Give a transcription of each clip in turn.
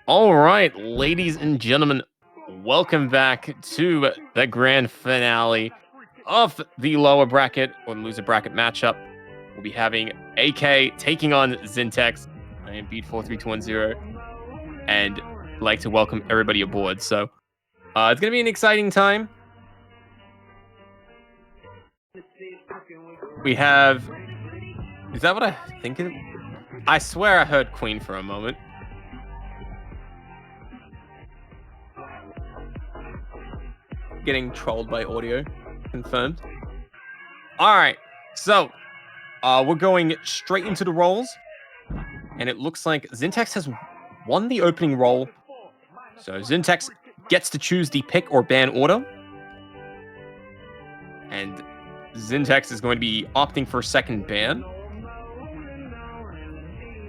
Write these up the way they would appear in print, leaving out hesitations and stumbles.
All right, ladies and gentlemen, welcome back to the grand finale of the lower bracket or the loser bracket matchup. We'll be having AK taking on Zyntex. I am Beat43210, and I'd like to welcome everybody aboard. So it's going to be an exciting time. We have... Is that what I think it is? I swear I heard Queen for a moment. Getting trolled by audio. Confirmed. All right. So we're going straight into the rolls. And it looks like Zyntex has won the opening roll. So Zyntex gets to choose the pick or ban order. And Zyntex is going to be opting for second ban.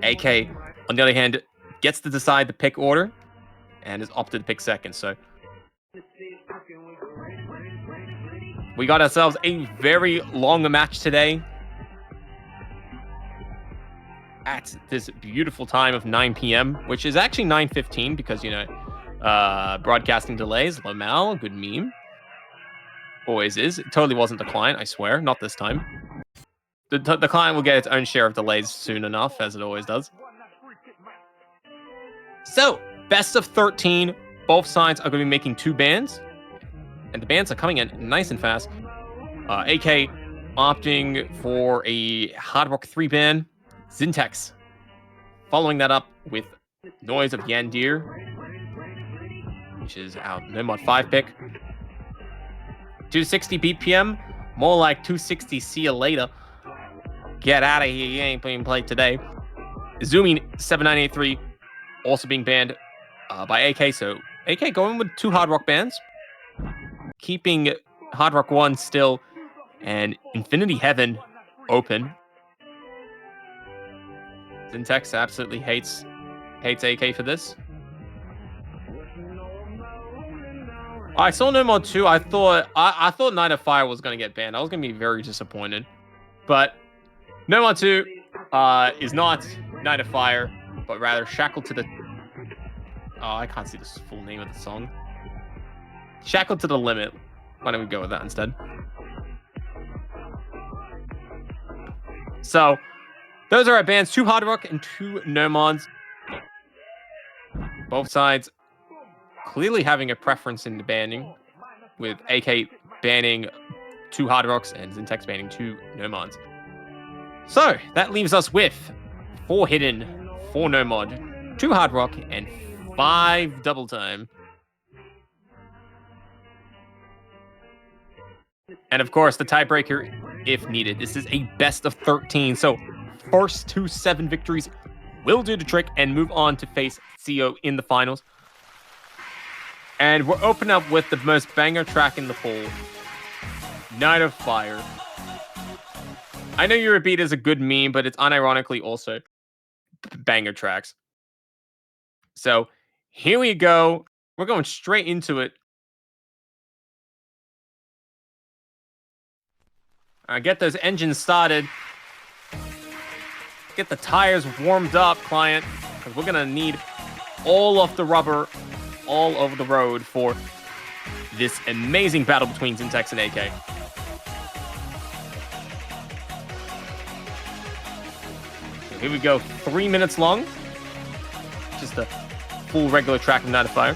AK, on the other hand, gets to decide the pick order and is opted to pick second. So we got ourselves a very long match today at this beautiful time of 9 p.m., which is actually 9:15 because, you know, broadcasting delays. Lamal, good meme. Always is. It totally wasn't the client, I swear. Not this time. The client will get its own share of delays soon enough, as it always does. So, best of 13. Both sides are going to be making 2 bans. And the bans are coming in nice and fast. AK opting for a Hard Rock 3 ban. Zyntex following that up with Noise of Yandir, which is our No Mod 5 pick. 260 BPM, more like 260 see you later. Get out of here, you ain't being played today. Zooming 7983 also being banned by AK, so AK going with 2 Hard Rock bans. Keeping Hard Rock 1 still and Infinity Heaven open. Zyntex absolutely hates AK for this. I saw No Mod 2. I thought Night of Fire was going to get banned. I was going to be very disappointed. But No Mod 2 is not Night of Fire, but rather Shackled to the... Oh, I can't see the full name of the song. Shackled to the Limit. Why don't we go with that instead? So, those are our bans. 2 Hard Rock and 2 No Mods. Both sides clearly having a preference in the banning, with AK banning 2 Hard Rocks and Zyntex banning 2 No Mods. So, that leaves us with 4 Hidden, 4 No Mod, 2 Hard Rock, and 5 Double Time. And of course, the tiebreaker, if needed. This is a best of 13, so first 2 7 victories will do the trick and move on to face CO in the finals. And we're opening up with the most banger track in the pool, Night of Fire. I know Eurobeat is a good meme, but it's unironically also banger tracks. So here we go. We're going straight into it. Get those engines started. Get the tires warmed up, client, because we're going to need all of the rubber all over the road for this amazing battle between Zyntex and AK. So here we go, 3 minutes long. Just a full regular track of Night of Fire.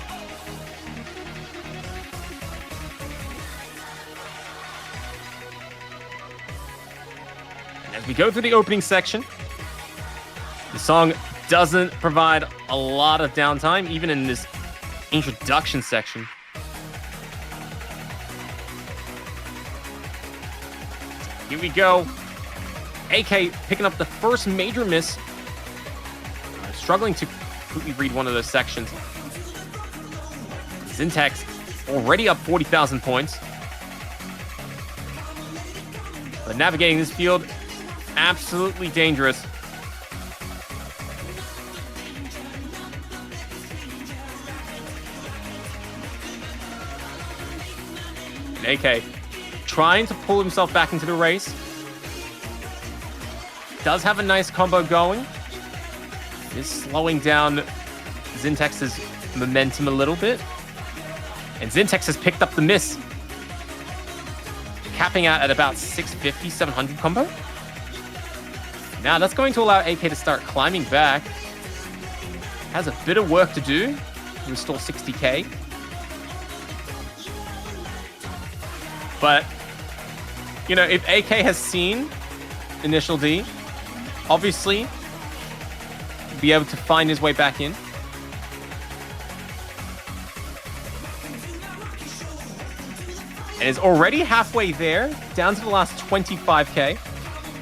And as we go through the opening section, the song doesn't provide a lot of downtime, even in this introduction section. Here we go. AK picking up the first major miss. Struggling to completely read one of those sections. Zyntex already up 40,000 points. But navigating this field, absolutely dangerous. And AK trying to pull himself back into the race. Does have a nice combo going. Is slowing down Zintex's momentum a little bit. And Zyntex has picked up the miss. Capping out at about 650, 700 combo. Now that's going to allow AK to start climbing back. Has a bit of work to do to restore 60k. But, you know, if AK has seen Initial D, obviously, be able to find his way back in. And is already halfway there, down to the last 25k.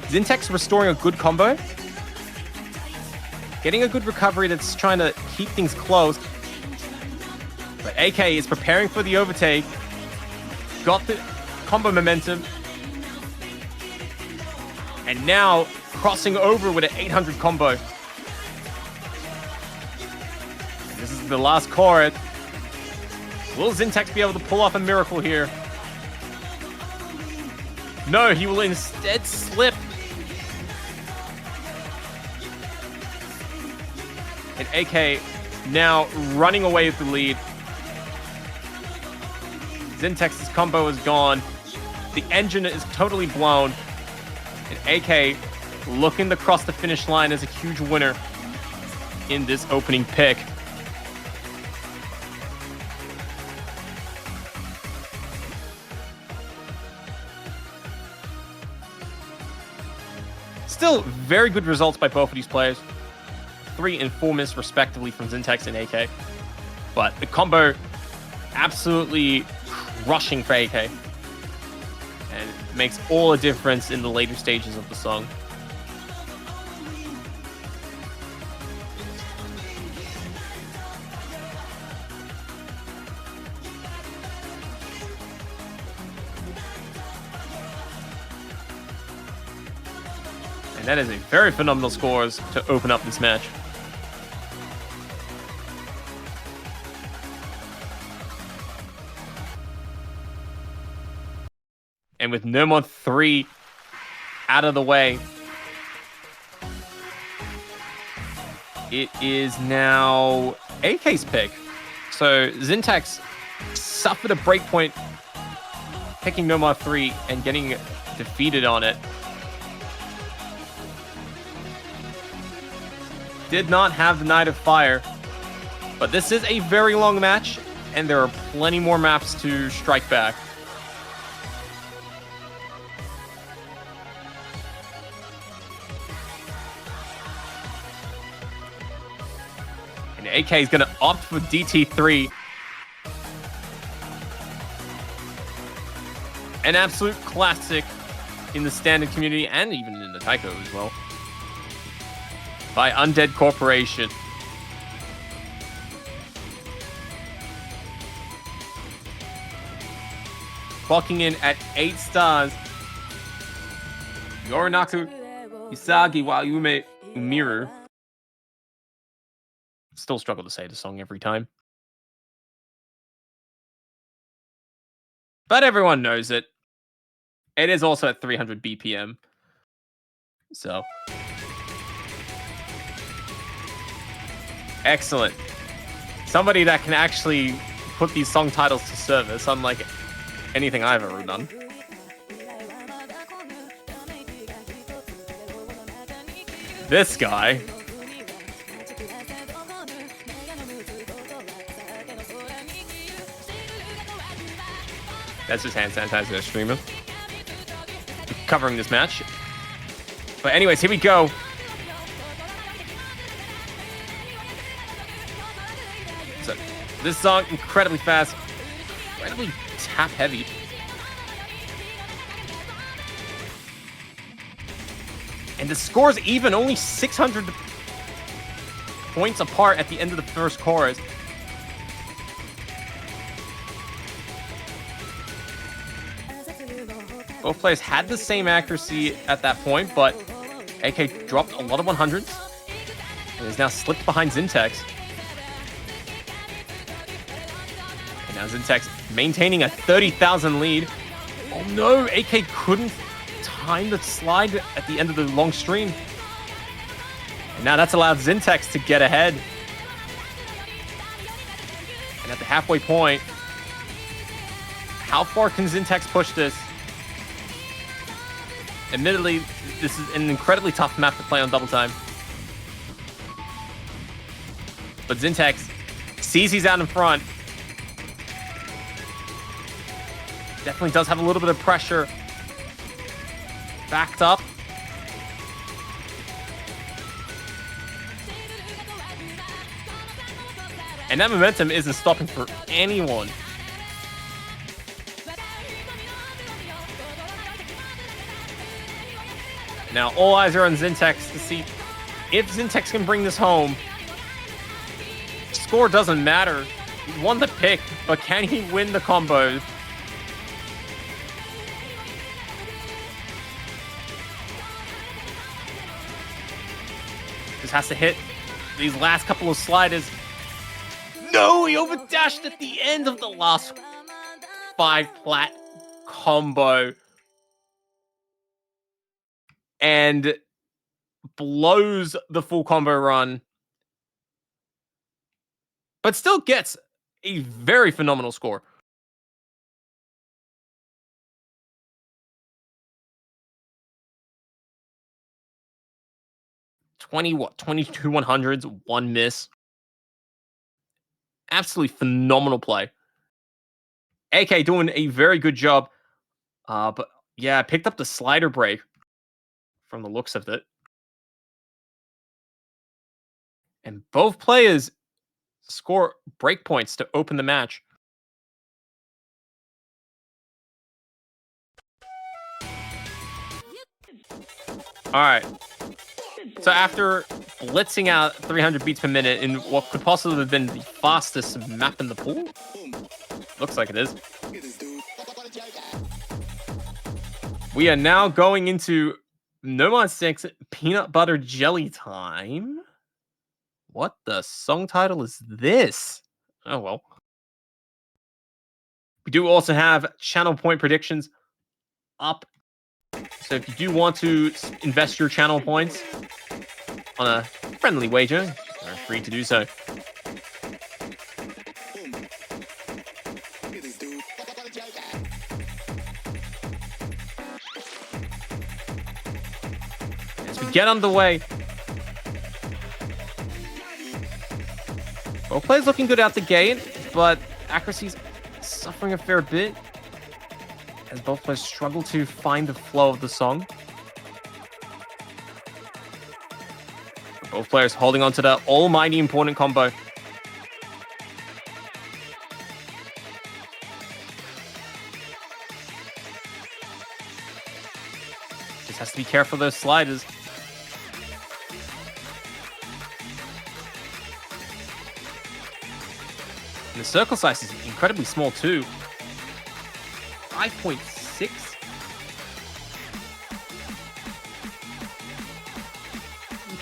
Zyntex restoring a good combo. Getting a good recovery that's trying to keep things close. But AK is preparing for the overtake. Got the combo momentum. And now crossing over with an 800 combo. And this is the last chord. Will Zyntex be able to pull off a miracle here? No, he will instead slip. And AK now running away with the lead. Zintex's combo is gone. The engine is totally blown. And AK looking to cross the finish line as a huge winner in this opening pick. Still very good results by both of these players. 3 and 4 miss respectively from Zyntex and AK. But the combo absolutely crushing for AK. And makes all the difference in the later stages of the song. And that is a very phenomenal scores to open up this match. And with no more 3 out of the way, it is now AK's pick. So Zyntex suffered a breakpoint, picking no more 3 and getting defeated on it. Did not have the Night of Fire, but this is a very long match, and there are plenty more maps to strike back. And AK is going to opt for DT3. An absolute classic in the standard community and even in the Taiko as well. By Undead Corporation. Clocking in at 8 stars. Yorinaku Isagi wa Yume Umiru. Still struggle to say the song every time. But everyone knows it. It is also at 300 BPM. So. Excellent. Somebody that can actually put these song titles to service, unlike anything I've ever done. This guy. That's just hand sanitizer streamer. Covering this match. But anyways, here we go. So, this song, incredibly fast, incredibly tap heavy. And the score's even, only 600 points apart at the end of the first chorus. Both players had the same accuracy at that point, but AK dropped a lot of 100s. And is now slipped behind Zyntex. And now Zyntex maintaining a 30,000 lead. Oh no, AK couldn't time the slide at the end of the long stream. And now that's allowed Zyntex to get ahead. And at the halfway point, how far can Zyntex push this? Admittedly, this is an incredibly tough map to play on double time. But Zyntex sees he's out in front. Definitely does have a little bit of pressure. Backed up. And that momentum isn't stopping for anyone. Now, all eyes are on Zyntex to see if Zyntex can bring this home. Score doesn't matter. He won the pick, but can he win the combo? Just has to hit these last couple of sliders. No, he overdashed at the end of the last 5 plat combo. And blows the full combo run. But still gets a very phenomenal score. What? 22 100s, 1 miss. Absolutely phenomenal play. AK doing a very good job. But yeah, picked up the slider break from the looks of it. And both players score breakpoints to open the match. All right. So after blitzing out 300 beats per minute in what could possibly have been the fastest map in the pool, looks like it is. We are now going into No More 6 Peanut Butter Jelly time. What the song title is this? Oh, well. We do also have channel point predictions up. So if you do want to invest your channel points on a friendly wager, you're free to do so. As we get underway, both players looking good out the gate, but accuracy's suffering a fair bit as both players struggle to find the flow of the song. Both players holding on to the almighty important combo. Just has to be careful of those sliders. And the circle size is incredibly small too. 5.6.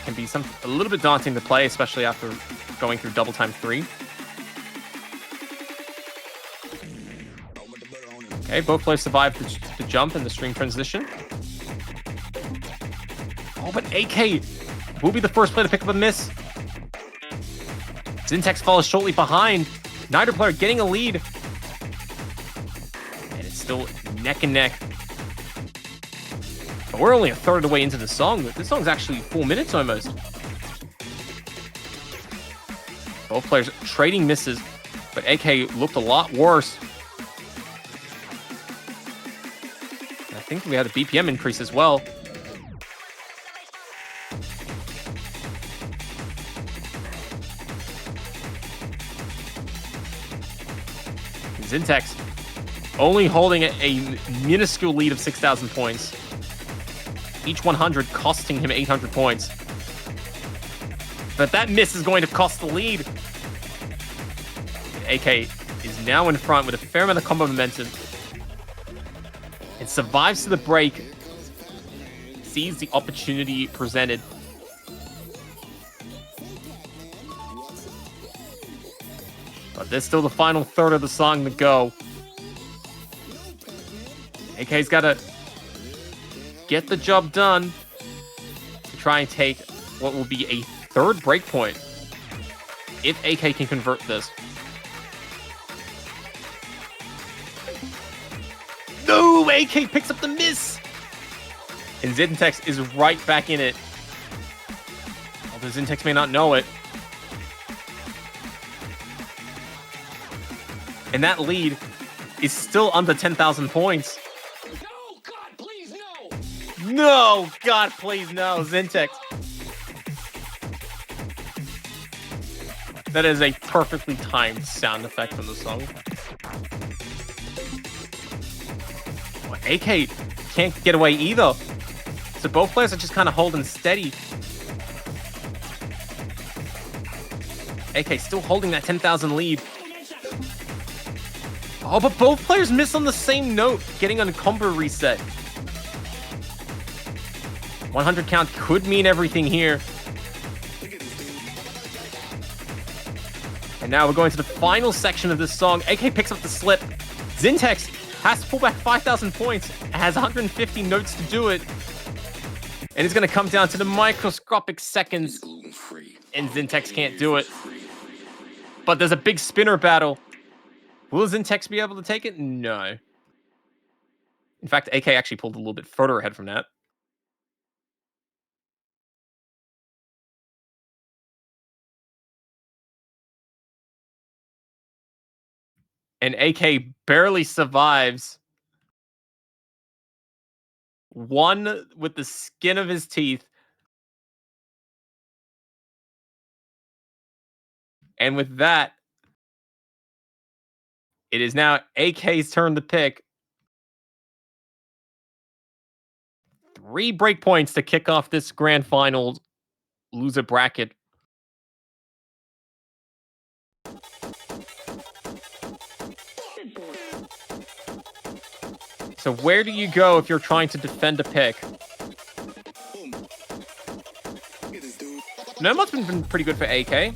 Can be a little bit daunting to play, especially after going through double time 3. Okay, both players survived the jump and the string transition. Oh, but AK will be the first player to pick up a miss. Zyntex follows shortly behind. Neither player getting a lead. And it's still neck and neck. But we're only a third of the way into the song. This song's actually 4 minutes almost. Both players trading misses, but AK looked a lot worse. And I think we had a BPM increase as well. Zyntex only holding a minuscule lead of 6,000 points. Each 100 costing him 800 points. But that miss is going to cost the lead. AK is now in front with a fair amount of combo momentum. It survives to the break. Sees the opportunity presented. But there's still the final third of the song to go. AK's got to get the job done to try and take what will be a third breakpoint if AK can convert this. No! AK picks up the miss! And Zyntex is right back in it. Although Zyntex may not know it. And that lead is still under 10,000 points. No, God, please, no! No! God, please, no. Zyntex. That is a perfectly timed sound effect from the song. Well, AK can't get away either. So both players are just kind of holding steady. AK still holding that 10,000 lead. Oh, but both players miss on the same note, getting on a combo reset. 100 count could mean everything here. And now we're going to the final section of this song. AK picks up the slip. Zyntex has to pull back 5,000 points. Has 150 notes to do it. And it's going to come down to the microscopic seconds. And Zyntex can't do it. But there's a big spinner battle. Will Zyntex be able to take it? No. In fact, AK actually pulled a little bit further ahead from that. And AK barely survives. One with the skin of his teeth. And with that, it is now AK's turn to pick. 3 breakpoints to kick off this grand final loser bracket. So where do you go if you're trying to defend a pick? Nomod's been pretty good for AK.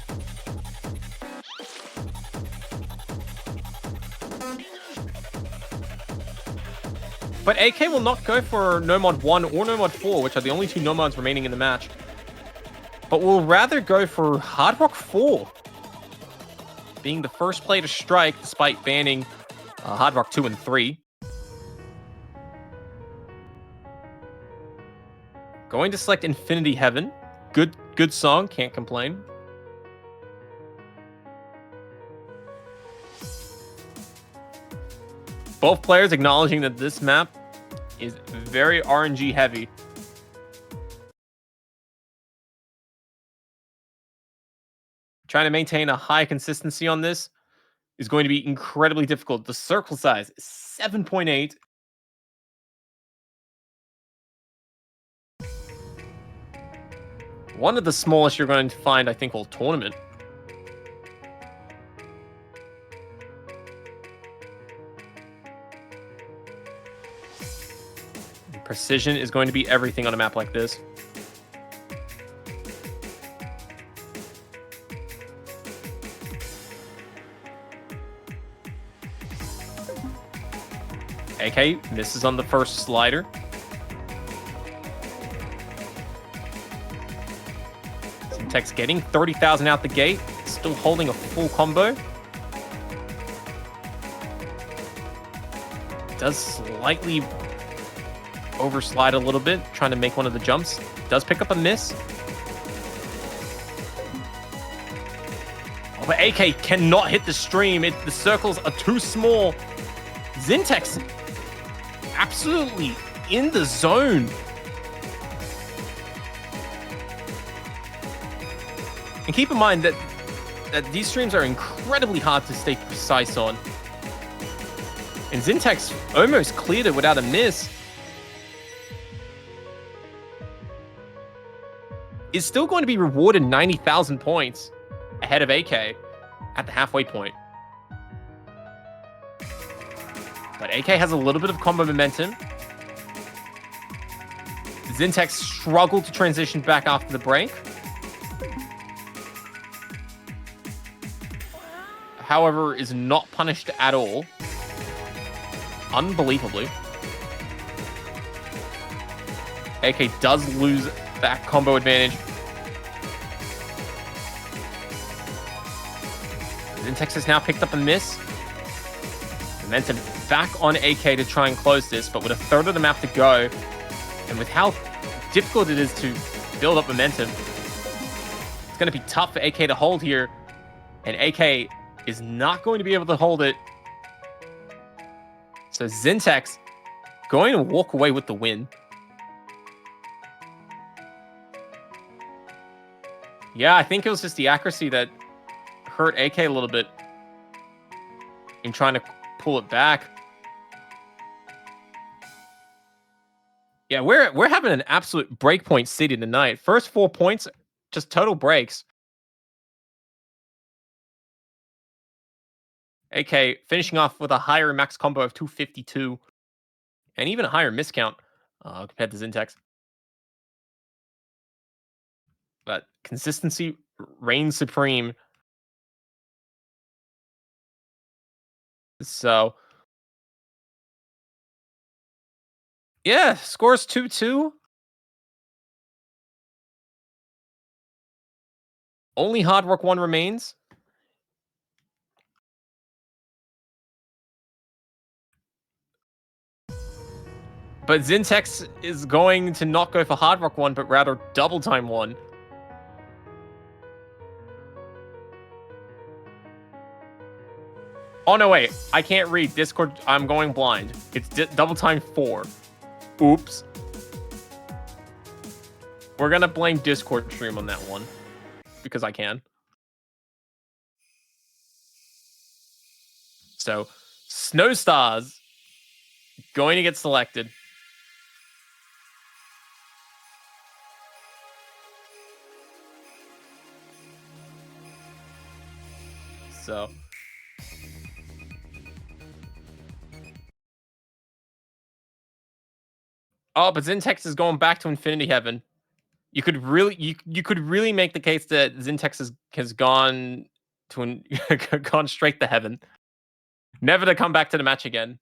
But AK will not go for Nomod 1 or Nomod 4, which are the only 2 Nomods remaining in the match. But will rather go for Hard Rock 4, being the first play to strike despite banning Hard Rock 2 and 3. Going to select Infinity Heaven. Good song, can't complain. Both players acknowledging that this map is very RNG heavy. Trying to maintain a high consistency on this is going to be incredibly difficult. The circle size is 7.8. One of the smallest you're going to find, I think, all tournament. Precision is going to be everything on a map like this. AK misses on the first slider. Zyntex getting 30,000 out the gate, still holding a full combo. Does slightly overslide a little bit, trying to make one of the jumps. Does pick up a miss. Oh, but AK cannot hit the stream. The circles are too small. Zyntex absolutely in the zone. And keep in mind that these streams are incredibly hard to stay precise on. And Zyntex almost cleared it without a miss. is still going to be rewarded 90,000 points ahead of AK at the halfway point. But AK has a little bit of combo momentum. Zyntex struggled to transition back after the break. However, is not punished at all. Unbelievably. AK does lose that combo advantage. Zyntex has now picked up a miss. Momentum back on AK to try and close this, but with a third of the map to go, and with how difficult it is to build up momentum, it's going to be tough for AK to hold here, and AK is not going to be able to hold it. So Zyntex going to walk away with the win. Yeah, I think it was just the accuracy that hurt AK a little bit in trying to pull it back. Yeah, we're having an absolute breakpoint city tonight. First 4 points, just total breaks. AK finishing off with a higher max combo of 252, and even a higher miscount compared to Zyntex. But consistency reigns supreme. So, yeah, scores 2-2. Only Hard Rock 1 remains. But Zyntex is going to not go for Hard Rock 1, but rather Double Time 1. Oh, no, wait. I can't read Discord. I'm going blind. It's Double Time 4. Oops. We're going to blame Discord stream on that one. Because I can. So, Snow Stars going to get selected. So... Oh, but Zyntex is going back to Infinity Heaven. You could really, you could really make the case that Zyntex has gone to gone straight to heaven, never to come back to the match again.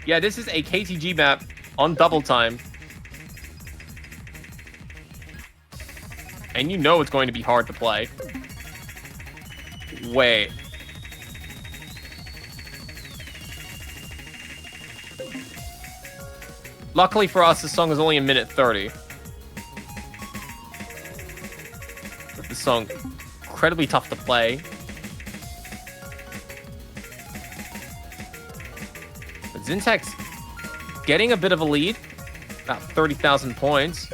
Yeah, this is a KTG map on Double Time, and you know it's going to be hard to play. Wait. Luckily for us, this song is only a minute 30. But this song, incredibly tough to play. But Zyntex getting a bit of a lead, about 30,000 points.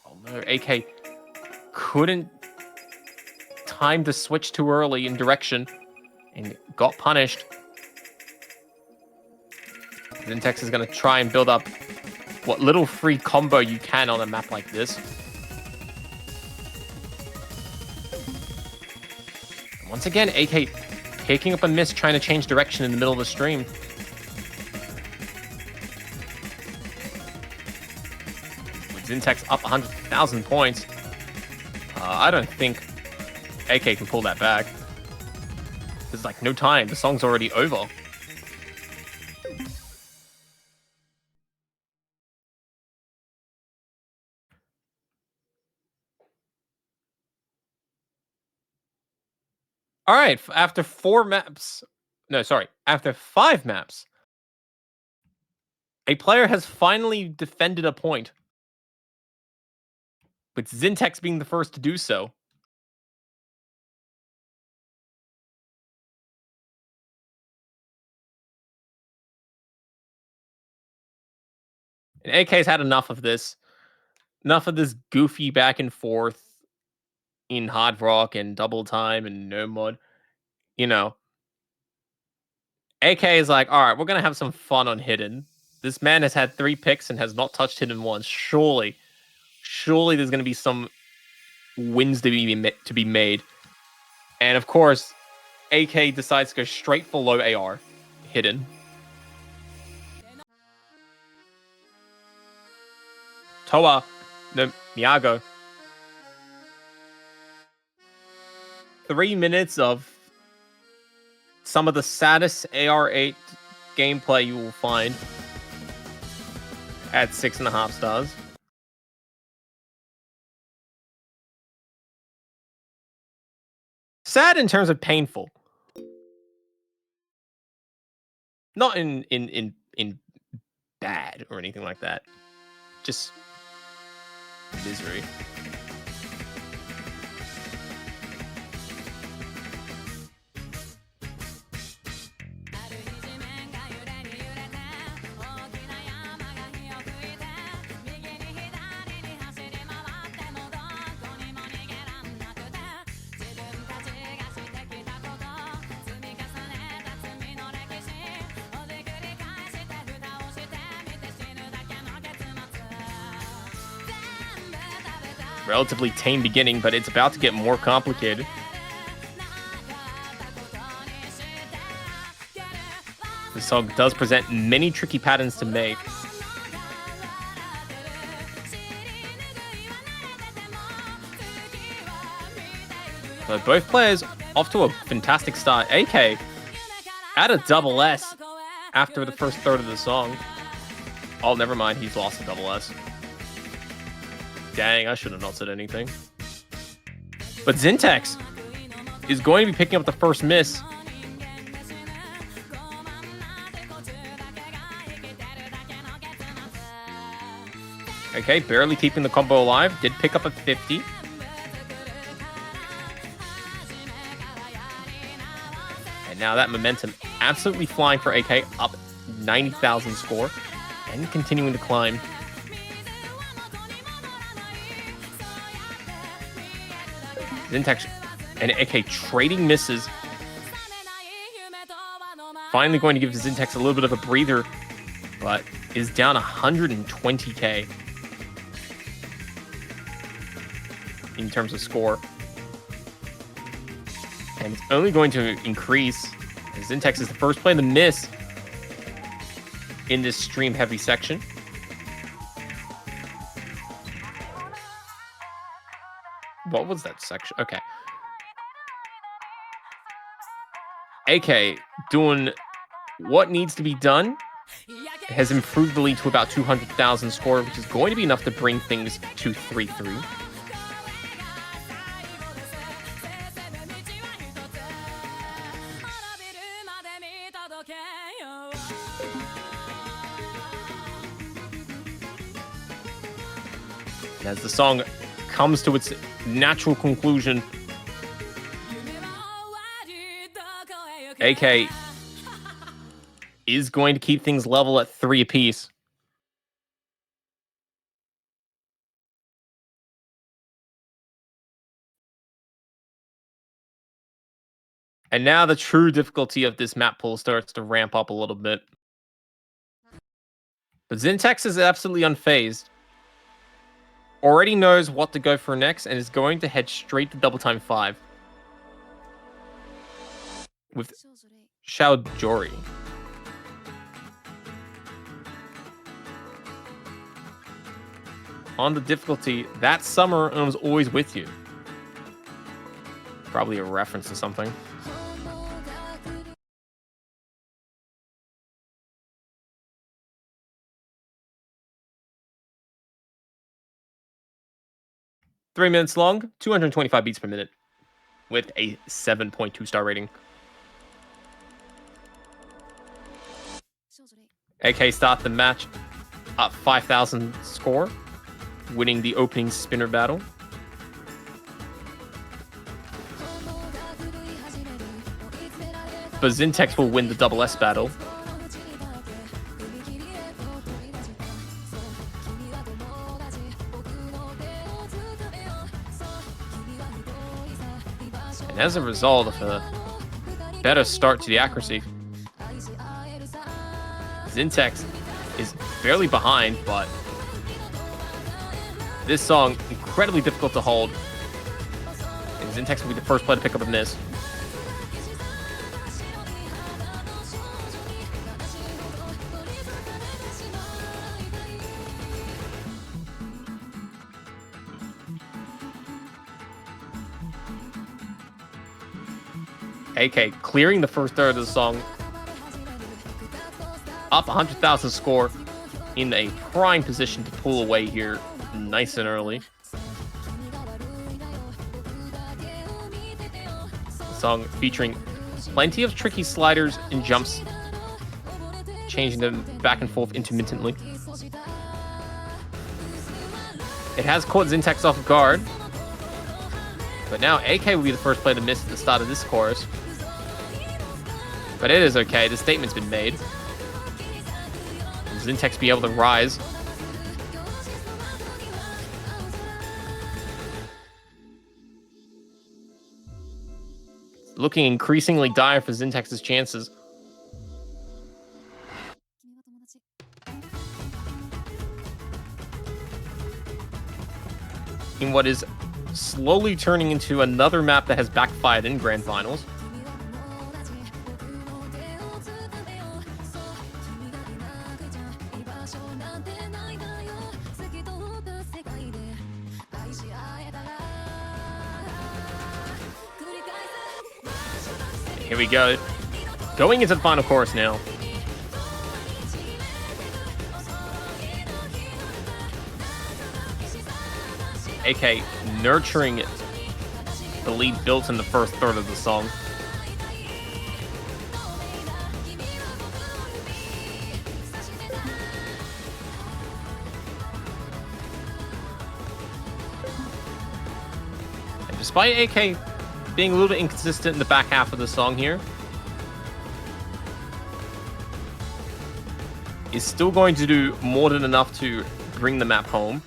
Although AK couldn't time the switch too early in direction and got punished. Zyntex is going to try and build up what little free combo you can on a map like this. And once again, AK picking up a miss, trying to change direction in the middle of the stream. With Zyntex up 100,000 points, I don't think AK can pull that back. There's like no time. The song's already over. All right, after 4 maps, no, sorry, after 5 maps, a player has finally defended a point, with Zyntex being the first to do so. And AK's had enough of this goofy back and forth in Hard Rock and Double Time and No Mod. You know, AK is like, all right, we're going to have some fun on Hidden. This man has had 3 picks and has not touched hidden ones. Surely there's going to be some wins to be made. And of course, AK decides to go straight for low AR. Hidden. Toa no Miyago. 3 minutes of some of the saddest AR8 gameplay you will find at 6.5 stars. Sad in terms of painful. Not in bad or anything like that. Just misery. Relatively tame beginning, but it's about to get more complicated. The song does present many tricky patterns to make. But both players off to a fantastic start. AK at a double S after the first third of the song. Oh, never mind. He's lost a double S. Dang, I should have not said anything. But Zyntex is going to be picking up the first miss. Okay, barely keeping the combo alive. Did pick up a 50. And now that momentum absolutely flying for AK, up 90,000 score and continuing to climb. Zyntex and AK trading misses. Finally going to give Zyntex a little bit of a breather, but is down 120k in terms of score. And it's only going to increase. Zyntex is the first play to miss in this stream heavy section. What was that section? Okay. AK doing what needs to be done. Has improved the lead to about 200,000 score, which is going to be enough to bring things to 3-3. As the song comes to its natural conclusion, AK is going to keep things level at 3 apiece. And now the true difficulty of this map pool starts to ramp up a little bit. But Zyntex is absolutely unfazed. Already knows what to go for next and is going to head straight to double time 5. With Shaojori. On the difficulty, that summer was always with you. Probably a reference to something. Three minutes long, 225 beats per minute, with a 7.2 star rating. AK start the match up 5,000 score, winning the opening spinner battle. But Zyntex will win the double S battle. And as a result of a better start to the accuracy, Zyntex is barely behind, but this song incredibly difficult to hold. And Zyntex will be the first player to pick up a miss. AK clearing the first third of the song. Up 100,000 score in a prime position to pull away here nice and early. The song featuring plenty of tricky sliders and jumps, changing them back and forth intermittently. It has caught Zyntex off guard, but now AK will be the first player to miss at the start of this chorus. But it is okay, the statement's been made. Will Zyntex be able to rise? Looking increasingly dire for Zintex's chances. In what is slowly turning into another map that has backfired in grand finals. Here we go. Going into the final chorus now. AK nurturing the lead built in the first third of the song. And despite AK being a little bit inconsistent in the back half of the song here, is still going to do more than enough to bring the map home.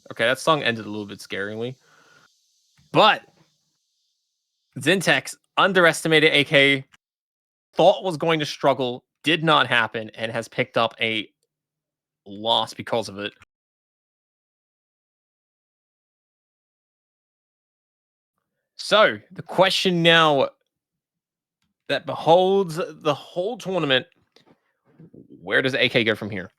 Okay, that song ended a little bit scaringly. But Zyntex underestimated AK, thought was going to struggle, did not happen, and has picked up a loss because of it. So, the question now that beholds the whole tournament, where does AK go from here?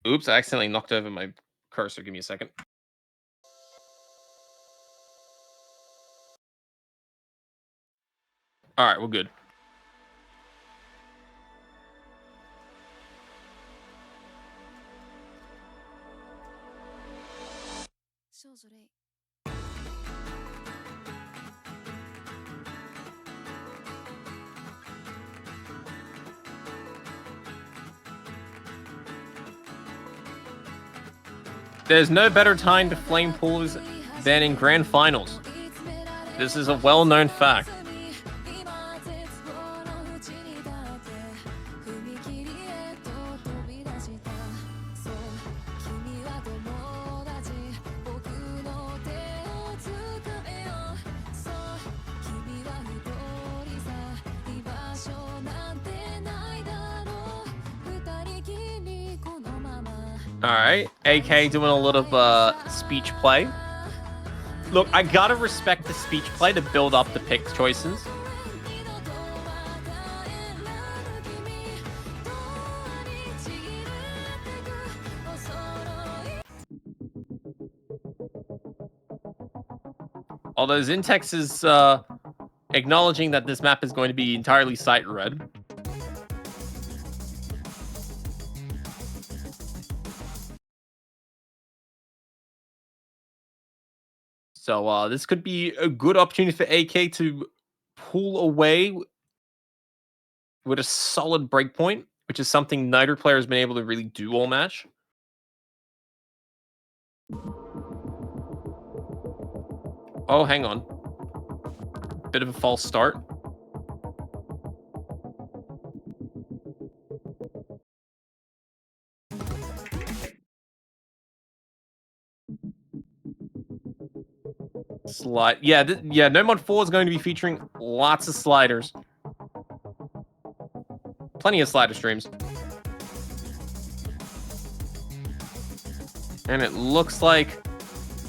Oops, I accidentally knocked over my cursor. Give me a second. All right, we're good. There's no better time to flame pools than in grand finals. This is a well-known fact. All right, AK doing a little speech play. Look, I gotta respect the speech play to build up the pick choices. Although Zyntex is acknowledging that this map is going to be entirely sight read. So this could be a good opportunity for AK to pull away with a solid breakpoint, which is something neither player has been able to really do all match. Oh, hang on. Bit of a false start. Slide. Yeah, yeah. No Mod 4 is going to be featuring lots of sliders. Plenty of slider streams. And it looks like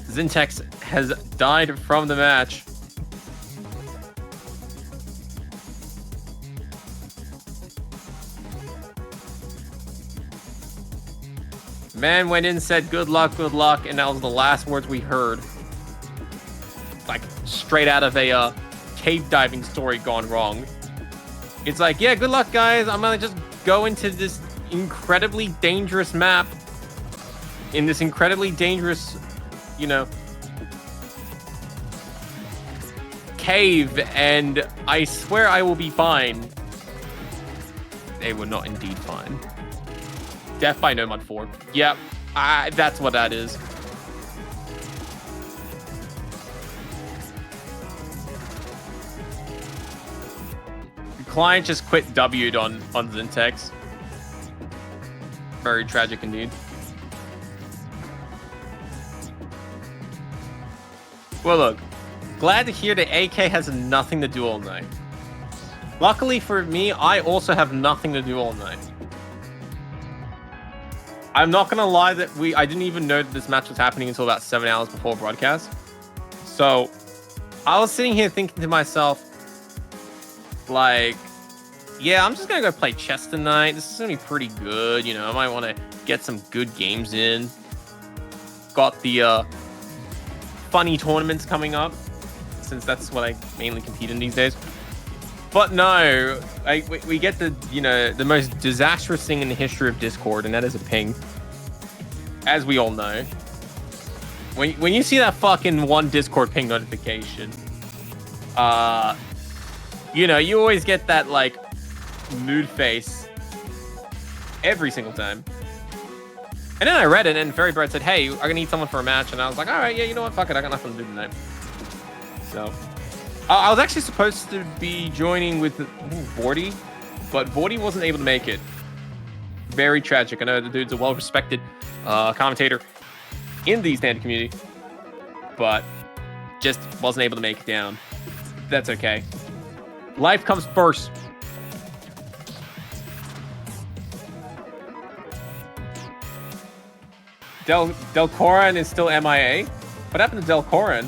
Zyntex has died from the match. Man went in, said good luck, and that was the last words we heard. Like, straight out of a cave diving story gone wrong. It's like, yeah, good luck, guys. I'm gonna just go into this incredibly dangerous map. In this incredibly dangerous, you know, cave, and I swear I will be fine. They were not indeed fine. Death by No Mod 4. Yep, that's what that is. The client just quit W'd on Zyntex. Very tragic indeed. Well, look, glad to hear that AK has nothing to do all night. Luckily for me, I also have nothing to do all night. I'm not gonna lie that I didn't even know that this match was happening until about 7 hours before broadcast. So I was sitting here thinking to myself, like, yeah, I'm just gonna go play chess tonight. This is gonna be pretty good, you know. I might want to get some good games in. Got the funny tournaments coming up, since that's what I mainly compete in these days. But no, we get the most disastrous thing in the history of Discord, and that is a ping. As we all know, when you see that fucking one Discord ping notification, you know, you always get that like mood face every single time. And then I read it, and Fairy Bird said, "Hey, I'm gonna need someone for a match," and I was like, "All right, yeah, you know what? Fuck it, I got nothing to do tonight." So. I was actually supposed to be joining with Vorty, but Vorty wasn't able to make it. Very tragic. I know the dude's a well-respected commentator in the standard community, but just wasn't able to make it down. That's okay. Life comes first. Delcoran is still MIA? What happened to Delcoran?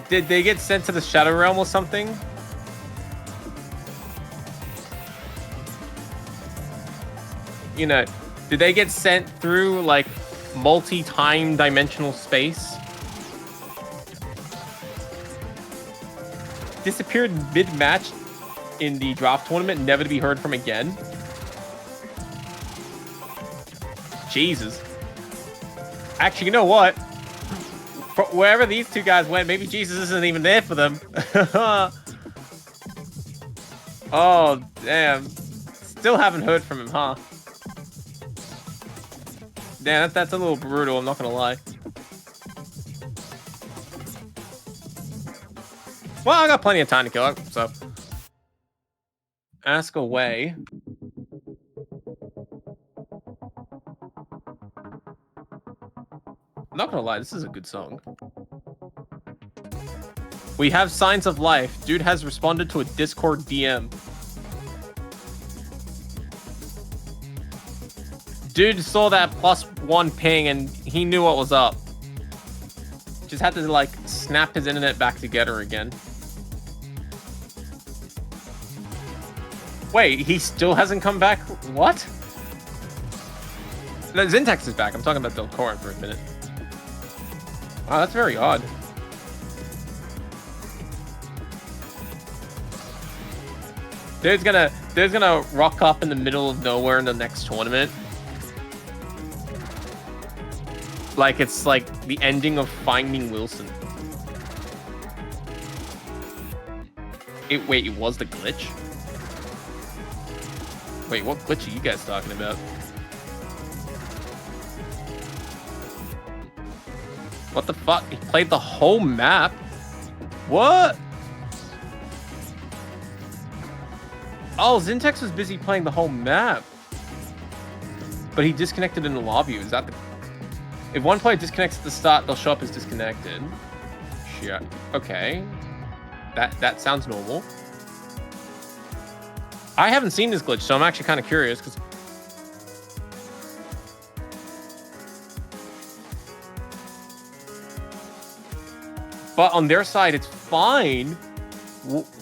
Did they get sent to the Shadow Realm or something? You know, did they get sent through like multi-time dimensional space? Disappeared mid-match in the draft tournament, never to be heard from again. Jesus. Actually, you know what? Wherever these two guys went, maybe Jesus isn't even there for them. Oh, damn. Still haven't heard from him, huh? Damn, that's a little brutal, I'm not gonna lie. Well, I got plenty of time to kill it, so. Ask away. I'm not gonna lie, this is a good song. We have signs of life. Dude has responded to a Discord DM. Dude saw that +1 ping and he knew what was up. Just had to like snap his internet back together again. Wait, he still hasn't come back? What? No, Zyntex is back. I'm talking about Delcoran for a minute. Wow, that's very odd. Dude's gonna rock up in the middle of nowhere in the next tournament. Like it's like the ending of Finding Wilson. Wait, it was the glitch? Wait, what glitch are you guys talking about? What the fuck? He played the whole map? What? Oh, Zyntex was busy playing the whole map. but he disconnected in the lobby. Is that the... If one player disconnects at the start, they'll show up as disconnected. Shit. Okay. That sounds normal. I haven't seen this glitch, so I'm actually kind of curious, because... But on their side, it's fine.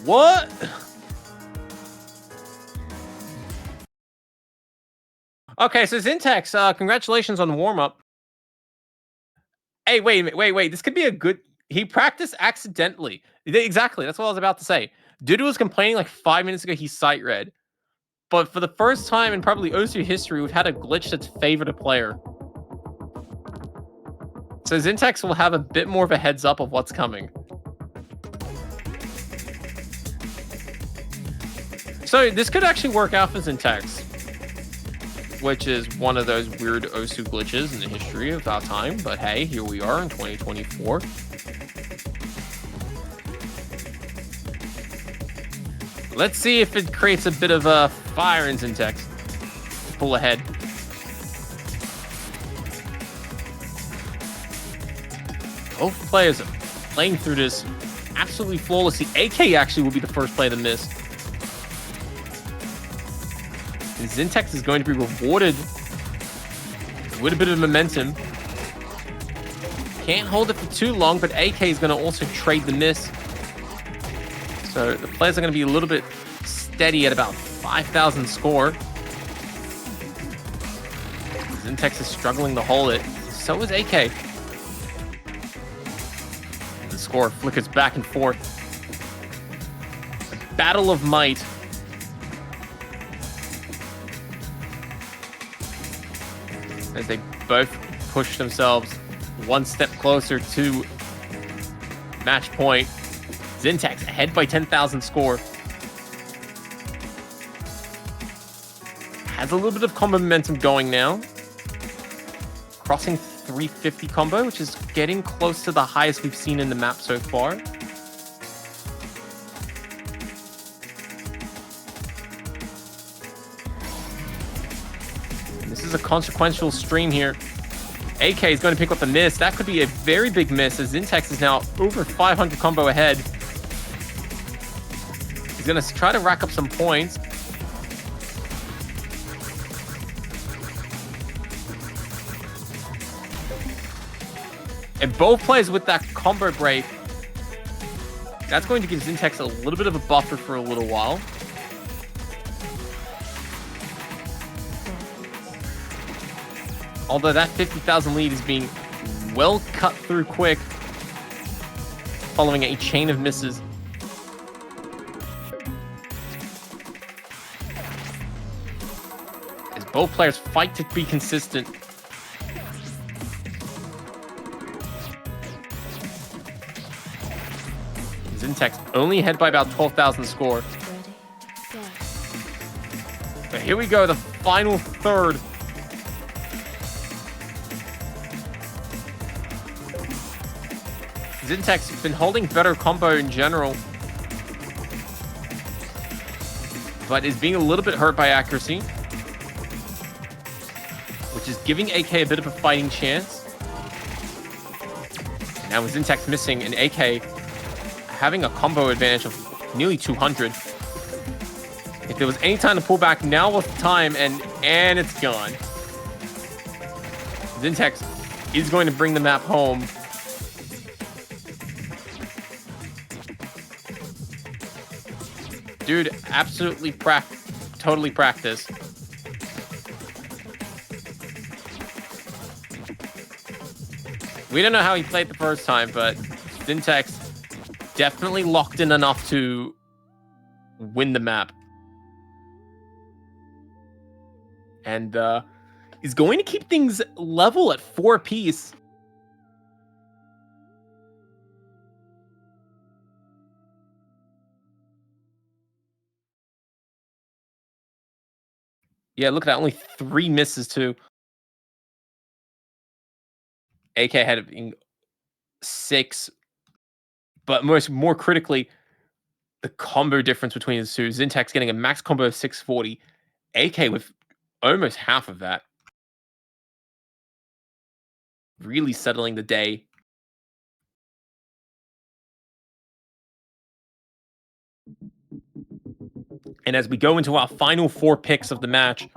What? Okay, so Zyntex, congratulations on the warm-up. Hey, wait. This could be a good... He practiced accidentally. Exactly, that's what I was about to say. Dude was complaining like 5 minutes ago he sight read. But for the first time in probably OSU history, we've had a glitch that's favored a player. So Zyntex will have a bit more of a heads up of what's coming. So this could actually work out for Zyntex, which is one of those weird OSU glitches in the history of our time. But hey, here we are in 2024. Let's see if it creates a bit of a fire in Zyntex. Pull ahead. Both players are playing through this absolutely flawlessly. AK actually will be the first player to miss. And Zyntex is going to be rewarded with a bit of momentum. Can't hold it for too long, but AK is going to also trade the miss. So the players are going to be a little bit steady at about 5,000 score. Zyntex is struggling to hold it. So is AK. The score flickers back and forth. A battle of might. As they both push themselves one step closer to match point. Zyntex ahead by 10,000 score. Has a little bit of combo momentum going now. Crossing 350 combo, which is getting close to the highest we've seen in the map so far. And this is a consequential stream here. AK is going to pick up the miss. That could be a very big miss, as Zyntex is now over 500 combo ahead. He's going to try to rack up some points. And both players with that combo break, that's going to give Zyntex a little bit of a buffer for a little while. Although that 50,000 lead is being well cut through quick, following a chain of misses. As both players fight to be consistent. Zyntex only ahead by about 12,000 score. But here we go, the final third. Zyntex has been holding better combo in general, but is being a little bit hurt by accuracy, which is giving AK a bit of a fighting chance. Now with Zyntex missing and AK having a combo advantage of nearly 200. If there was any time to pull back, now was the time, and it's gone. Zyntex is going to bring the map home. Dude, absolutely totally practiced. We don't know how he played the first time, but Zyntex definitely locked in enough to win the map. And is going to keep things level at 4 apiece. Yeah, look at that. Only 3 misses, too. AK had 6. But more critically, the combo difference between the two. Zyntex getting a max combo of 640. AK with almost half of that. really settling the day. And as we go into our final 4 picks of the match,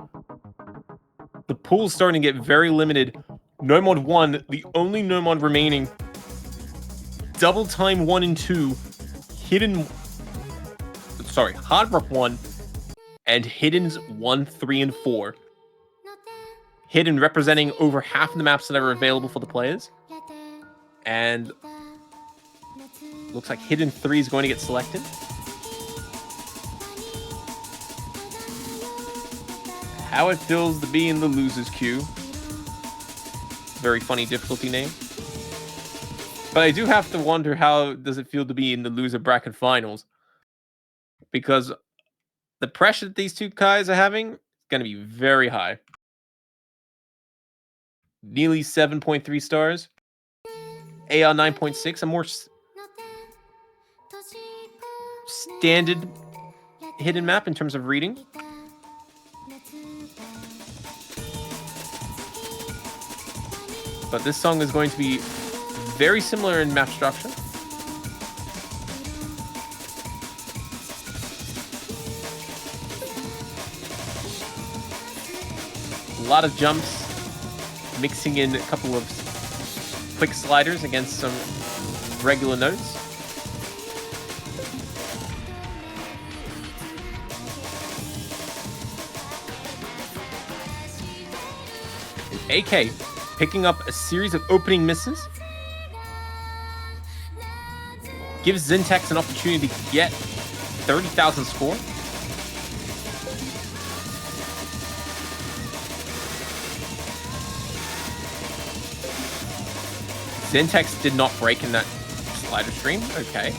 the pool's starting to get very limited. No mod 1, the only no mod remaining. Double time 1 and 2. Hard rock 1 and Hidden's 1, 3, and 4. Hidden representing over half of the maps that are available for the players. And looks like Hidden 3 is going to get selected. How it feels to be in the loser's queue. Very funny difficulty name. But I do have to wonder, how does it feel to be in the loser bracket finals? Because the pressure that these two guys are having is going to be very high. Nearly 7.3 stars. AR 9.6, a more standard Hidden map in terms of reading. But this song is going to be very similar in map structure. A lot of jumps, mixing in a couple of quick sliders against some regular notes. And AK picking up a series of opening misses. Gives Zyntex an opportunity to get 30,000 score. Zyntex did not break in that slider stream. Okay.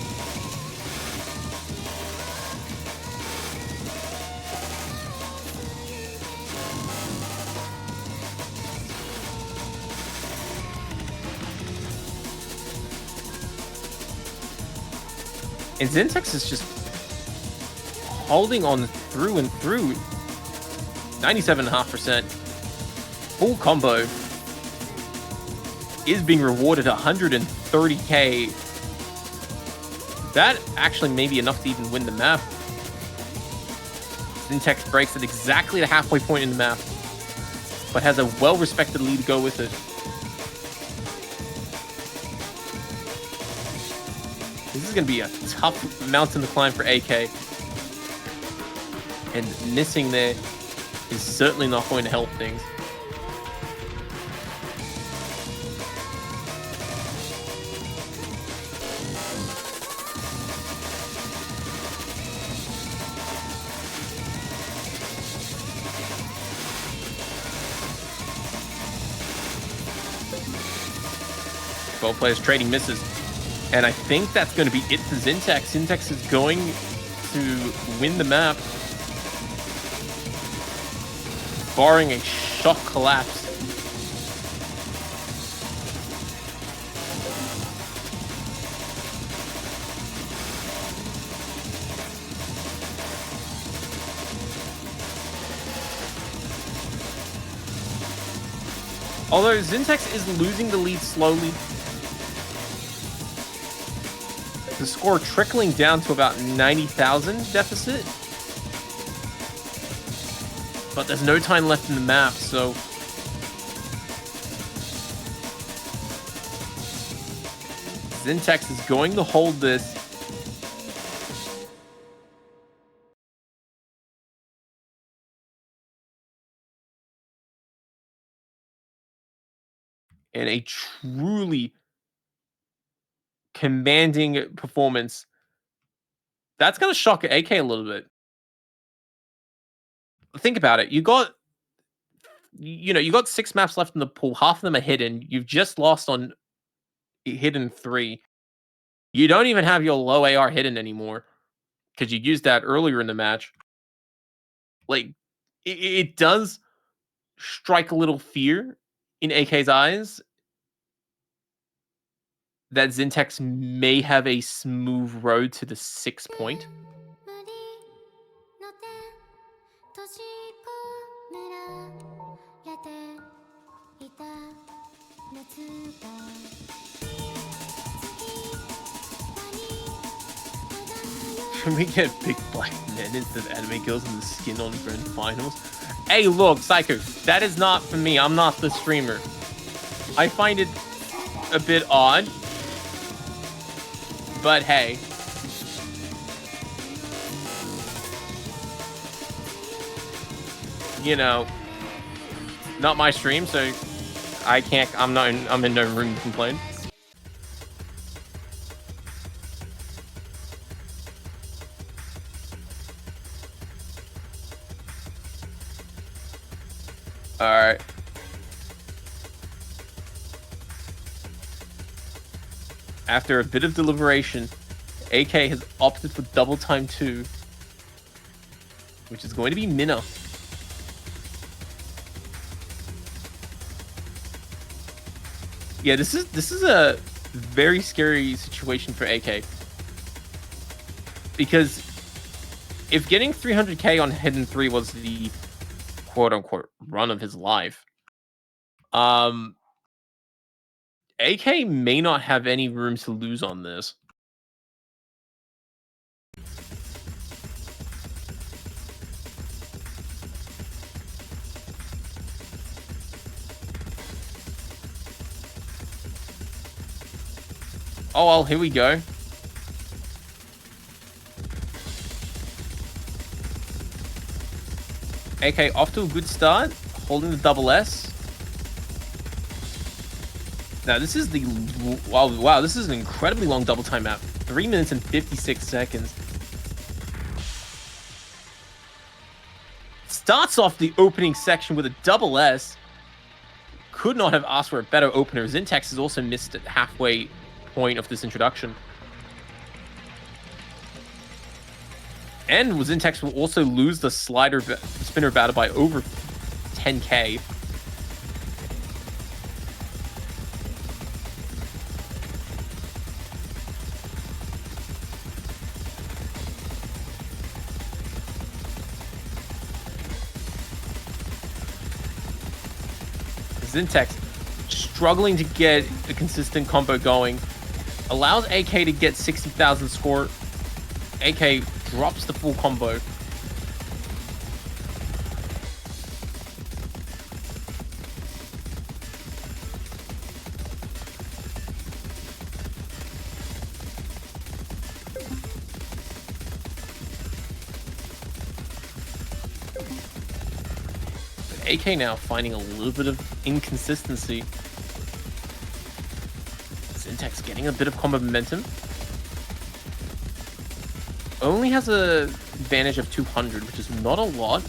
And Zyntex is just holding on through and through. 97.5%. Full combo is being rewarded 130k. That actually may be enough to even win the map. Zyntex breaks at exactly the halfway point in the map, but has a well-respected lead to go with it. This is going to be a tough mountain to climb for AK. And missing there is certainly not going to help things. Both players trading misses. And I think that's going to be it for Zyntex. Zyntex is going to win the map, barring a shock collapse. Although Zyntex is losing the lead slowly, the score trickling down to about 90,000 deficit. But there's no time left in the map, so Zyntex is going to hold this. And a truly commanding performance. That's going to shock AK a little bit. Think about it. You got 6 maps left in the pool. Half of them are hidden. You've just lost on Hidden 3. You don't even have your low AR hidden anymore because you used that earlier in the match. Like, it does strike a little fear in AK's eyes that Zyntex may have a smooth road to the 6 point. Can we get big black men instead of anime girls in the skin on grand finals? Hey, look, Psycho, that is not for me. I'm not the streamer. I find it a bit odd. But hey. You know, not my stream, so I can't, I'm in no room to complain. All right. After a bit of deliberation, AK has opted for double time 2, which is going to be Minna. Yeah, this is a very scary situation for AK. Because if getting 300k on Hidden 3 was the quote-unquote run of his life, AK may not have any room to lose on this. Oh, well, here we go. AK off to a good start, holding the double S. Now this is the wow, this is an incredibly long double time map. 3 minutes and 56 seconds. Starts off the opening section with a double S. Could not have asked for a better opener. Zyntex has also missed at halfway point of this introduction. And Zyntex will also lose the spinner battle by over 10k. Zyntex struggling to get a consistent combo going. Allows AK to get 60,000 score. AK drops the full combo. AK now finding a little bit of inconsistency. Zyntex getting a bit of combo momentum. Only has a advantage of 200, which is not a lot.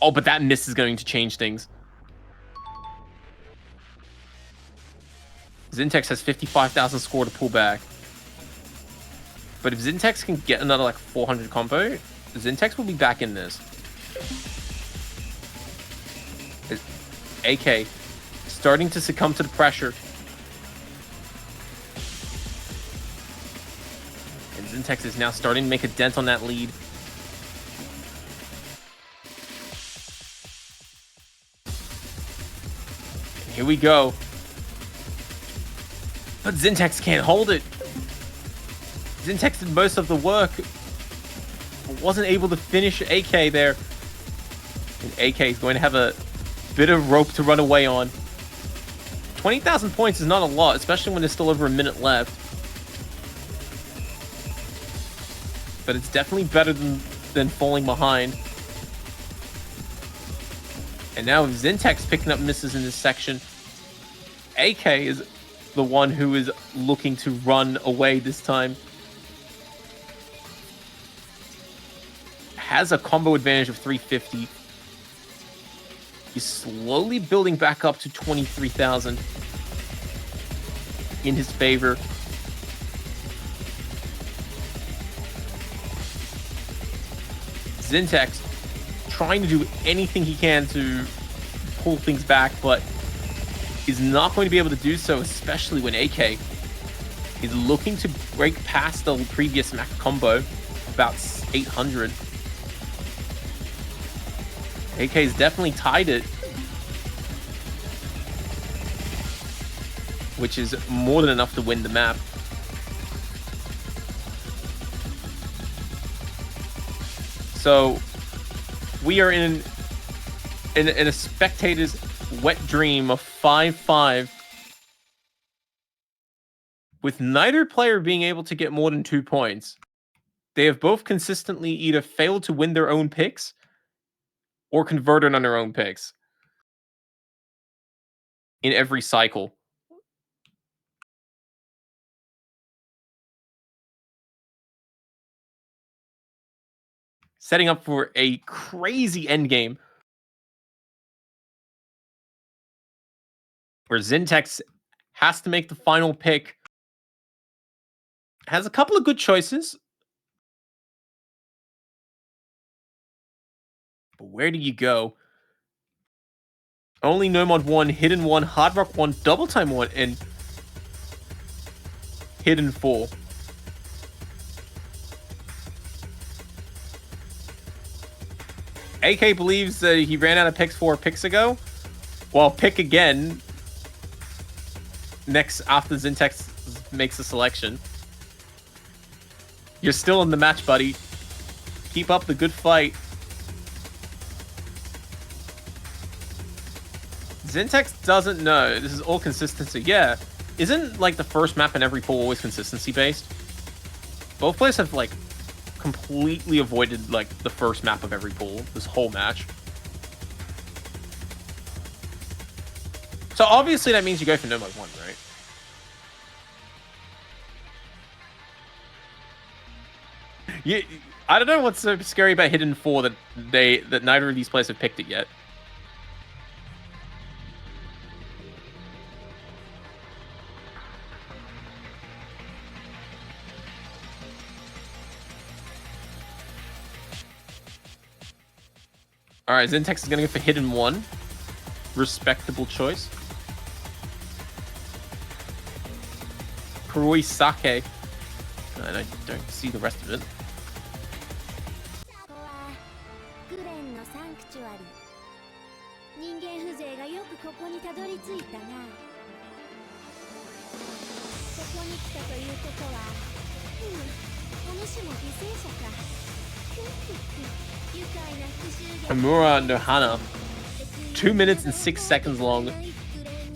Oh, but that miss is going to change things. Zyntex has 55,000 score to pull back. But if Zyntex can get another like 400 combo, Zyntex will be back in this. AK starting to succumb to the pressure. And Zyntex is now starting to make a dent on that lead. And here we go. But Zyntex can't hold it. Zyntex did most of the work, but wasn't able to finish AK there. And AK is going to have a bit of rope to run away on. 20,000 points is not a lot, especially when there's still over a minute left. But it's definitely better than falling behind. And now with Zyntex picking up misses in this section, AK is the one who is looking to run away this time. Has a combo advantage of 350. He's slowly building back up to 23,000 in his favor. Zyntex trying to do anything he can to pull things back, but is not going to be able to do so, especially when AK is looking to break past the previous max combo, about 800. AK's definitely tied it, which is more than enough to win the map. So we are in a spectator's wet dream of 5-5, with neither player being able to get more than 2 points. They have both consistently either failed to win their own picks or converted on their own picks in every cycle. Setting up for a crazy endgame where Zyntex has to make the final pick. Has a couple of good choices. But where do you go? Only Nomad 1, Hidden 1, Hard Rock 1, Double Time 1, and Hidden 4. AK believes that he ran out of picks 4 picks ago. Well, pick again next after Zyntex makes a selection. You're still in the match, buddy. Keep up the good fight. Zyntex doesn't know. This is all consistency. Yeah. Isn't, like, the first map in every pool always consistency-based? Both players have, like, completely avoided, like, the first map of every pool this whole match. So, obviously, that means you go for Nomad 1, right? I don't know what's so scary about Hidden 4 that neither of these players have picked it yet. Alright, Zyntex is going to go for Hidden 1. Respectable choice. Kuroi Sake. And I don't see the rest of it. Amura Nohana, 2 minutes and 6 seconds long.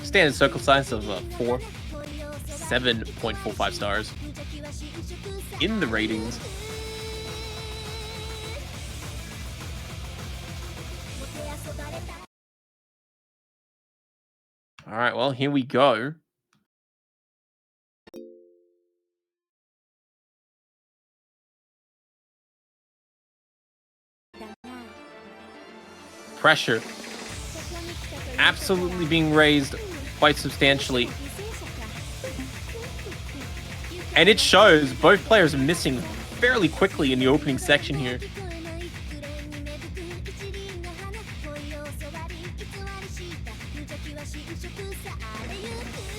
Standard circle size of 4. 7.45 stars in the ratings. All right, well, here we go. Pressure absolutely being raised quite substantially. And it shows. Both players are missing fairly quickly in the opening section here.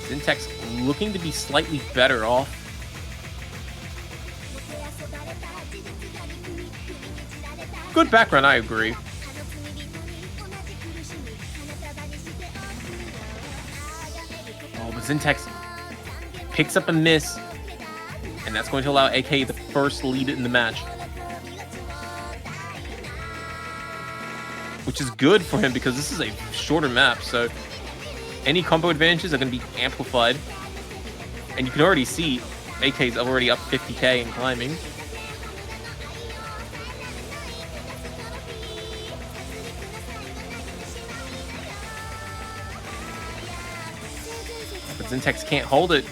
Zyntex looking to be slightly better off. Good background, I agree. Oh, but Zyntex picks up a miss. And that's going to allow AK the first lead in the match. Which is good for him because this is a shorter map, so any combo advantages are going to be amplified. And you can already see AK's already up 50k and climbing. But Zyntex can't hold it.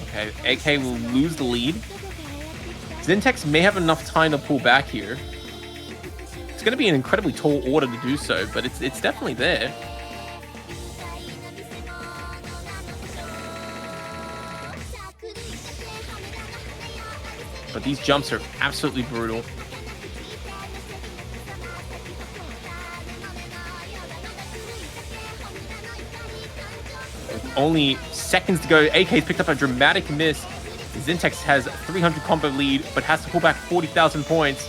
Okay, AK will lose the lead. Zyntex may have enough time to pull back here. It's going to be an incredibly tall order to do so, but it's definitely there. But these jumps are absolutely brutal. With only seconds to go, AK's picked up a dramatic miss. Zyntex has 300 combo lead, but has to pull back 40,000 points.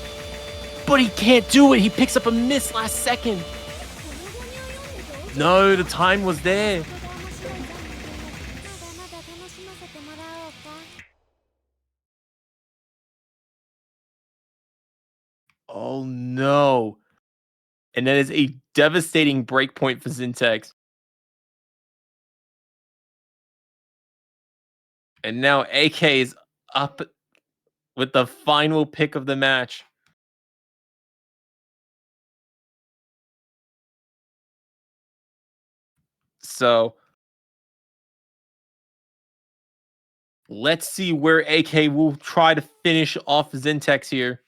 But he can't do it. He picks up a miss last second. No, the time was there. Oh no. And that is a devastating breakpoint for Zyntex. And now AK is up with the final pick of the match. So let's see where AK will try to finish off Zyntex here.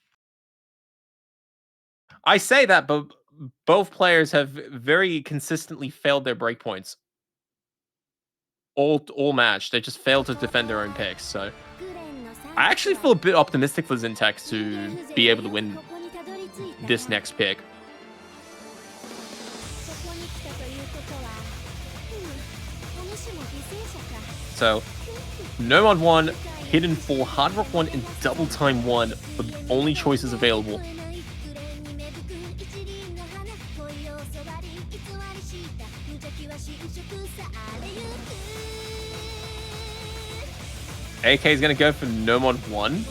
I say that, but both players have very consistently failed their breakpoints. All match. They just failed to defend their own picks. So I actually feel a bit optimistic for Zyntex to be able to win this next pick. So, Nomad 1, Hidden 4, Hard Rock 1, and Double Time 1 are the only choices available. AK is going to go for Nomad 1.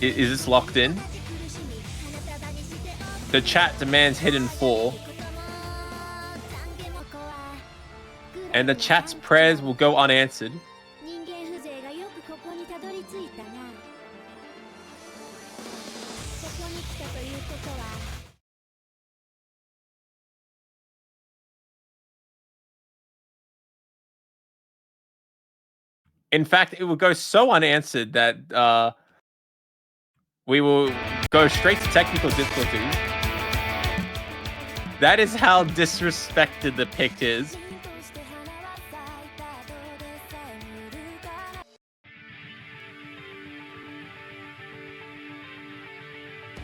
Is this locked in? The chat demands Hidden 4. And the chat's prayers will go unanswered. In fact, it will go so unanswered that we will go straight to technical difficulties. That is how disrespected the pick is.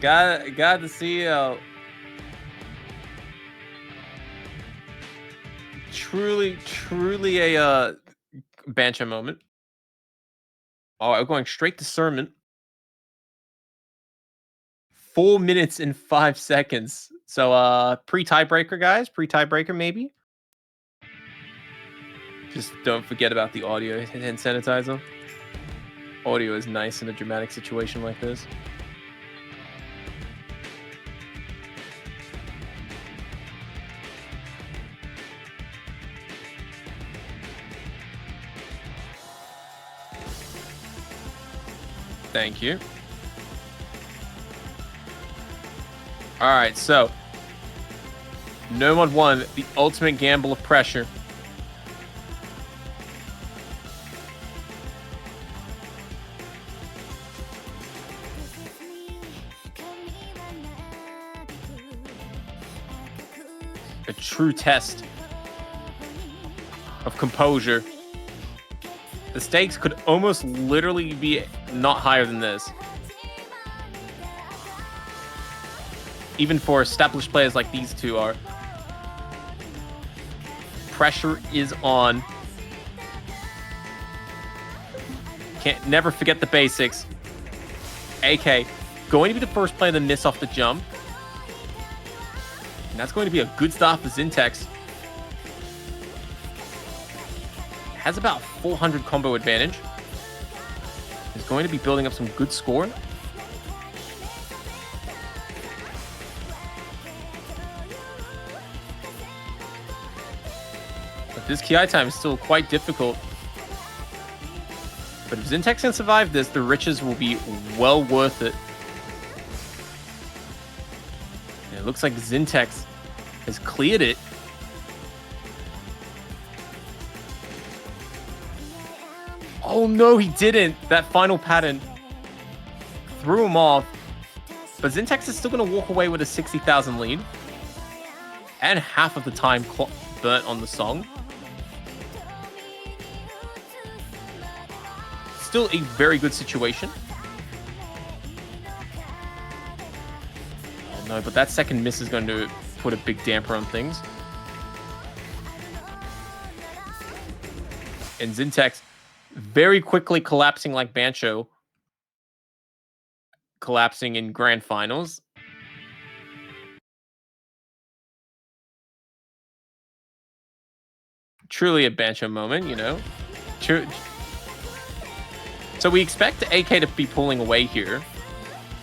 Got to see truly a Bancho moment. Oh, I'm going straight to Sermon. 4 minutes and 5 seconds. So pre-tiebreaker, guys. Pre-tiebreaker, maybe. Just don't forget about the audio hand sanitizer. Audio is nice in a dramatic situation like this. Thank you. All right, so Nomad 1, the ultimate gamble of pressure. A true test of composure. The stakes could almost literally be not higher than this. Even for established players like these two are. Pressure is on. Can't never forget the basics. AK going to be the first player to miss off the jump. And that's going to be a good start for Zyntex. Has about 400 combo advantage. Is going to be building up some good score. But this KI time is still quite difficult. But if Zyntex can survive this, the riches will be well worth it. And it looks like Zyntex has cleared it. Oh no, he didn't. That final pattern threw him off. But Zyntex is still going to walk away with a 60,000 lead. And half of the time burnt on the song. Still a very good situation. Oh no, but that second miss is going to put a big damper on things. And Zyntex very quickly collapsing like Bancho. Collapsing in grand finals. Truly a Bancho moment, you know. So we expect AK to be pulling away here.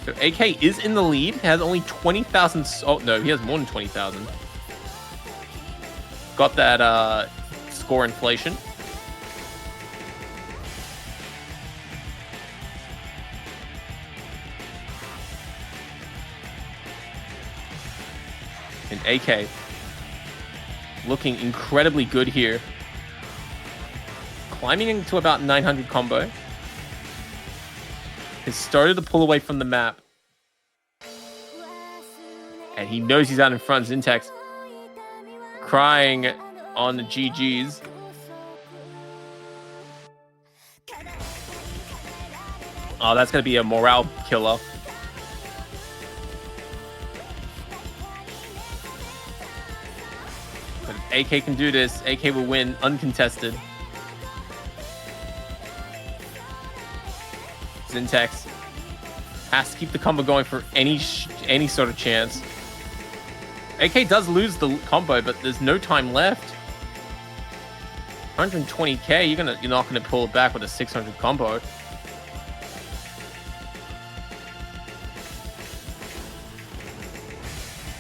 So AK is in the lead. Has only 20,000. Oh, no, he has more than 20,000. Got that score inflation. And AK looking incredibly good here. Climbing into about 900 combo. Has started to pull away from the map. And he knows he's out in front. Zyntex crying on the GGs. Oh, that's going to be a morale killer. But if AK can do this, AK will win uncontested. Zyntex has to keep the combo going for any sort of chance. AK does lose the combo, but there's no time left. 120k, you're not gonna pull it back with a 600 combo.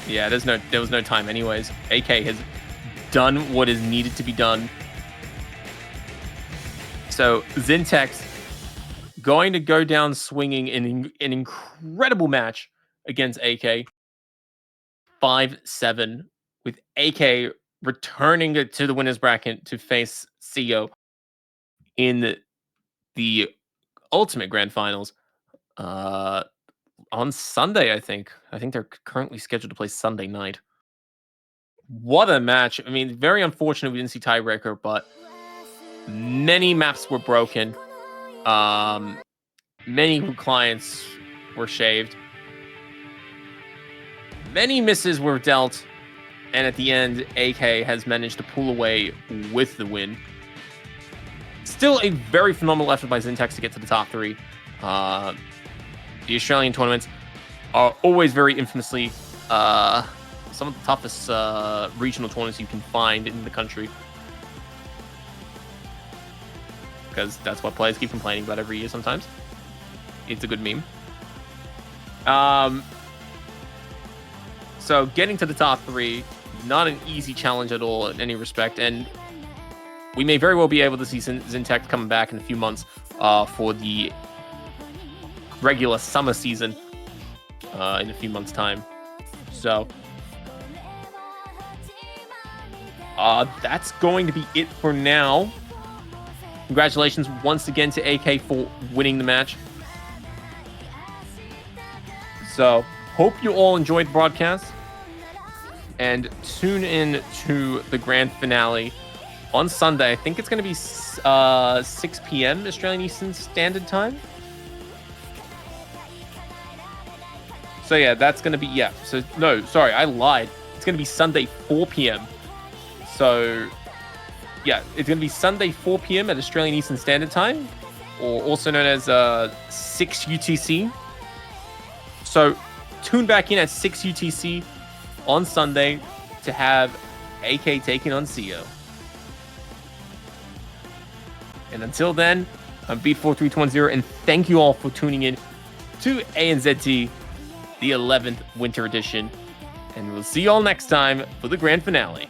Yeah, there was no time anyways. AK has done what is needed to be done. So Zyntex going to go down swinging in an incredible match against AK. 5-7 with AK returning to the winners bracket to face CEO in the ultimate grand finals on Sunday, I think. I think they're currently scheduled to play Sunday night. What a match. I mean, very unfortunate we didn't see tiebreaker, but many maps were broken. Many clients were shaved. Many misses were dealt. And at the end, AK has managed to pull away with the win. Still a very phenomenal effort by Zyntex to get to the top 3. The Australian tournaments are always very infamously some of the toughest regional tournaments you can find in the country. Because that's what players keep complaining about every year sometimes. It's a good meme. So getting to the top 3, not an easy challenge at all in any respect. And we may very well be able to see Zyntex coming back in a few months for the regular summer season in a few months' time. So that's going to be it for now. Congratulations once again to AK for winning the match. So hope you all enjoyed the broadcast. And tune in to the grand finale on Sunday. I think it's going to be 6 p.m. Australian Eastern Standard Time. So yeah, that's going to be, yeah. So no, sorry, I lied. It's going to be Sunday 4 p.m. So yeah, it's going to be Sunday 4 p.m. at Australian Eastern Standard Time, or also known as 6 UTC. So tune back in at 6 UTC on Sunday to have AK taking on CEO. And until then, I'm Beat43210, and thank you all for tuning in to ANZT, the 11th Winter Edition. And we'll see you all next time for the grand finale.